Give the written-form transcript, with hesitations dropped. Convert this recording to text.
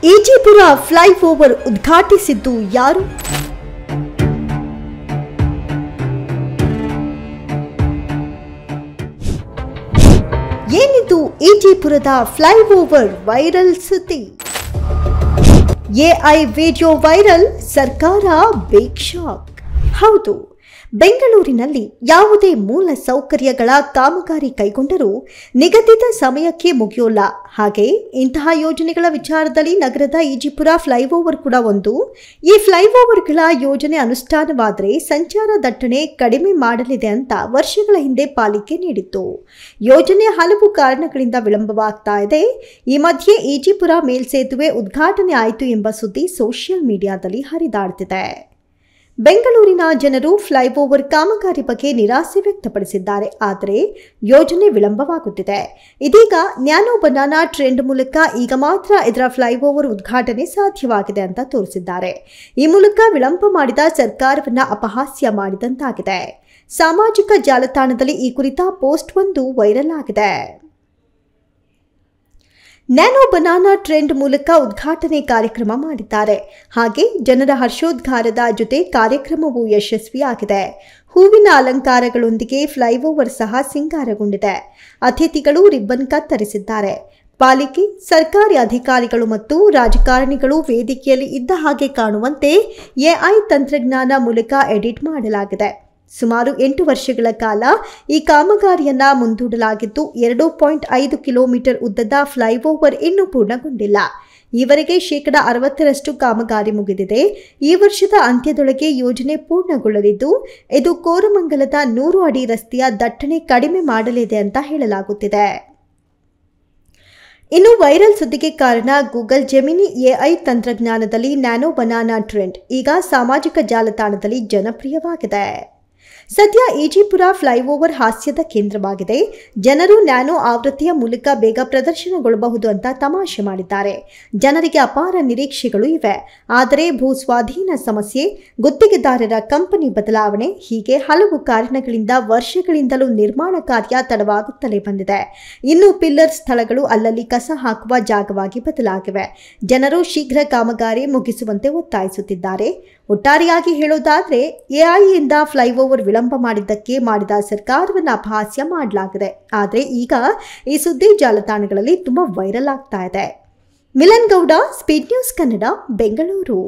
Ejipura flyover ಉದ್ಘಾಟಿಸಿದ್ದು ಯಾರು? ಏನಿದು ಈಜಿಪುರದ flyover viral ಸುದ್ದಿ? ಎಐ ವಿಡಿಯೋ ವೈರಲ್, ಸರ್ಕಾರ ಬಿಗ್ ಶಾಕ್. ಹೌದು, ಬೆಂಗಳೂರಿನಲ್ಲಿ ಯಾವುದೇ ಮೂಲ ಸೌಕರ್ಯಗಳ ಕಾಮಗಾರಿ ಕೈಗೊಂಡರೂ ನಿಗದಿತ ಸಮಯಕ್ಕೆ ಮುಗಿಯೋಲ್ಲ. ಹಾಗೆ ಇಂತಹ ಯೋಜನೆಗಳ ವಿಚಾರದಲ್ಲಿ ನಗರದ ಈಜಿಪುರ ಫ್ಲೈಓವರ್ ಕೂಡ ಒಂದು. ಈ ಫ್ಲೈಓವರ್ಗಳ ಯೋಜನೆ ಅನುಷ್ಠಾನವಾದರೆ ಸಂಚಾರ ದಟ್ಟಣೆ ಕಡಿಮೆ ಮಾಡಲಿದೆ ಅಂತ ವರ್ಷಗಳ ಹಿಂದೆ ಪಾಲಿಕೆ ನೀಡಿತ್ತು. ಯೋಜನೆ ಹಲವು ಕಾರಣಗಳಿಂದ ವಿಳಂಬವಾಗ್ತಾ ಇದೆ. ಈ ಮಧ್ಯೆ ಈಜಿಪುರ ಮೇಲ್ಸೇತುವೆ ಉದ್ಘಾಟನೆ ಆಯಿತು ಎಂಬ ಸುದ್ದಿ ಸೋಷಿಯಲ್ ಮೀಡಿಯಾದಲ್ಲಿ ಹರಿದಾಡ್ತಿದೆ. ಬೆಂಗಳೂರಿನ ಜನರು ಫ್ಲೈಓವರ್ ಕಾಮಗಾರಿ ಬಗ್ಗೆ ನಿರಾಸೆ ವ್ಯಕ್ತಪಡಿಸಿದ್ದಾರೆ. ಆದರೆ ಯೋಜನೆ ವಿಳಂಬವಾಗುತ್ತಿದೆ. ಇದೀಗ ನ್ಯಾನೋ ಬನಾನಾ ಟ್ರೆಂಡ್ ಮೂಲಕ ಈಗ ಮಾತ್ರ ಇದರ ಫ್ಲೈಓವರ್ ಉದ್ಘಾಟನೆ ಸಾಧ್ಯವಾಗಿದೆ ಅಂತ ತೋರಿಸಿದ್ದಾರೆ. ಈ ಮೂಲಕ ವಿಳಂಬ ಮಾಡಿದ ಸರ್ಕಾರವನ್ನ ಅಪಹಾಸ್ಯ ಮಾಡಿದಂತಾಗಿದೆ. ಸಾಮಾಜಿಕ ಜಾಲತಾಣದಲ್ಲಿ ಈ ಕುರಿತ ಪೋಸ್ಟ್ ಒಂದು ವೈರಲ್ ಆಗಿದೆ. ನ್ಯಾನೋ ಬನಾನಾ ಟ್ರೆಂಡ್ ಮೂಲಕ ಉದ್ಘಾಟನೆ ಕಾರ್ಯಕ್ರಮ ಮಾಡಿದ್ದಾರೆ. ಹಾಗೆ ಜನರ ಹರ್ಷೋದ್ಗಾರದ ಜೊತೆ ಕಾರ್ಯಕ್ರಮವು ಯಶಸ್ವಿಯಾಗಿದೆ. ಹೂವಿನ ಅಲಂಕಾರಗಳೊಂದಿಗೆ ಫ್ಲೈಓವರ್ ಸಹ ಸಿಂಗಾರಗೊಂಡಿದೆ. ಅತಿಥಿಗಳು ರಿಬ್ಬನ್ ಕತ್ತರಿಸಿದ್ದಾರೆ. ಪಾಲಿಕೆ, ಸರ್ಕಾರಿ ಅಧಿಕಾರಿಗಳು ಮತ್ತು ರಾಜಕಾರಣಿಗಳು ವೇದಿಕೆಯಲ್ಲಿ ಇದ್ದ ಹಾಗೆ ಕಾಣುವಂತೆ ಎಐ ತಂತ್ರಜ್ಞಾನ ಮೂಲಕ ಎಡಿಟ್ ಮಾಡಲಾಗಿದೆ. ಸುಮಾರು 8 ವರ್ಷಗಳ ಕಾಲ ಈ ಕಾಮಗಾರಿಯನ್ನ ಮುಂದೂಡಲಾಗಿದ್ದು 2.5 ಕಿಲೋಮೀಟರ್ ಉದ್ದದ ಫ್ಲೈಓವರ್ ಇನ್ನೂ ಪೂರ್ಣಗೊಂಡಿಲ್ಲ. ಈವರೆಗೆ 60% ಕಾಮಗಾರಿ ಮುಗಿದಿದೆ. ಈ ವರ್ಷದ ಅಂತ್ಯದೊಳಗೆ ಯೋಜನೆ ಪೂರ್ಣಗೊಳ್ಳಲಿದ್ದು ಇದು ಕೋರಮಂಗಲದ 100 ಅಡಿ ರಸ್ತೆಯ ದಟ್ಟಣೆ ಕಡಿಮೆ ಮಾಡಲಿದೆ ಅಂತ ಹೇಳಲಾಗುತ್ತಿದೆ. ಇನ್ನು ವೈರಲ್ ಸುದ್ದಿಗೆ ಕಾರಣ ಗೂಗಲ್ ಜೆಮಿನಿ ಎಐ ತಂತ್ರಜ್ಞಾನದಲ್ಲಿ ನ್ಯಾನೋ ಬನಾನಾ ಟ್ರೆಂಡ್ ಈಗ ಸಾಮಾಜಿಕ ಜಾಲತಾಣದಲ್ಲಿ ಜನಪ್ರಿಯವಾಗಿದೆ. ಸದ್ಯ ಈಜಿಪುರ ಫ್ಲೈಓವರ್ ಹಾಸ್ಯದ ಕೇಂದ್ರವಾಗಿದೆ. ಜನರು ನ್ಯಾನೋ ಆವೃತ್ತಿಯ ಮೂಲಕ ಬೇಗ ಪ್ರದರ್ಶನಗೊಳ್ಳಬಹುದು ಅಂತ ತಮಾಷೆ ಮಾಡಿದ್ದಾರೆ. ಜನರಿಗೆ ಅಪಾರ ನಿರೀಕ್ಷೆಗಳು ಇವೆ. ಆದರೆ ಭೂ ಸ್ವಾಧೀನ ಸಮಸ್ಯೆ, ಗುತ್ತಿಗೆದಾರರ ಕಂಪನಿ ಬದಲಾವಣೆ ಹೀಗೆ ಹಲವು ಕಾರಣಗಳಿಂದ ವರ್ಷಗಳಿಂದಲೂ ನಿರ್ಮಾಣ ಕಾರ್ಯ ತಡವಾಗುತ್ತಲೇ ಬಂದಿದೆ. ಇನ್ನು ಪಿಲ್ಲರ್ ಸ್ಥಳಗಳು ಅಲ್ಲಲ್ಲಿ ಕಸ ಹಾಕುವ ಜಾಗವಾಗಿ ಬದಲಾಗಿವೆ. ಜನರು ಶೀಘ್ರ ಕಾಮಗಾರಿ ಮುಗಿಸುವಂತೆ ಒತ್ತಾಯಿಸುತ್ತಿದ್ದಾರೆ. ಒಟ್ಟಾರೆಯಾಗಿ ಹೇಳೋದಾದ್ರೆ ಎಐಯಿಂದ ಫ್ಲೈಓವರ್ ವಿಳಂಬ ಮಾಡಿದ್ದಕ್ಕೆ ಮಾಡಿದ ಸರ್ಕಾರವನ್ನು ಅಪಹಾಸ್ಯ ಮಾಡಲಾಗಿದೆ. ಆದರೆ ಈಗ ಈ ಸುದ್ದಿ ಜಾಲತಾಣಗಳಲ್ಲಿ ತುಂಬಾ ವೈರಲ್ ಆಗ್ತಾ ಇದೆ. Milan Gowda, speed news Kannada, Bengaluru.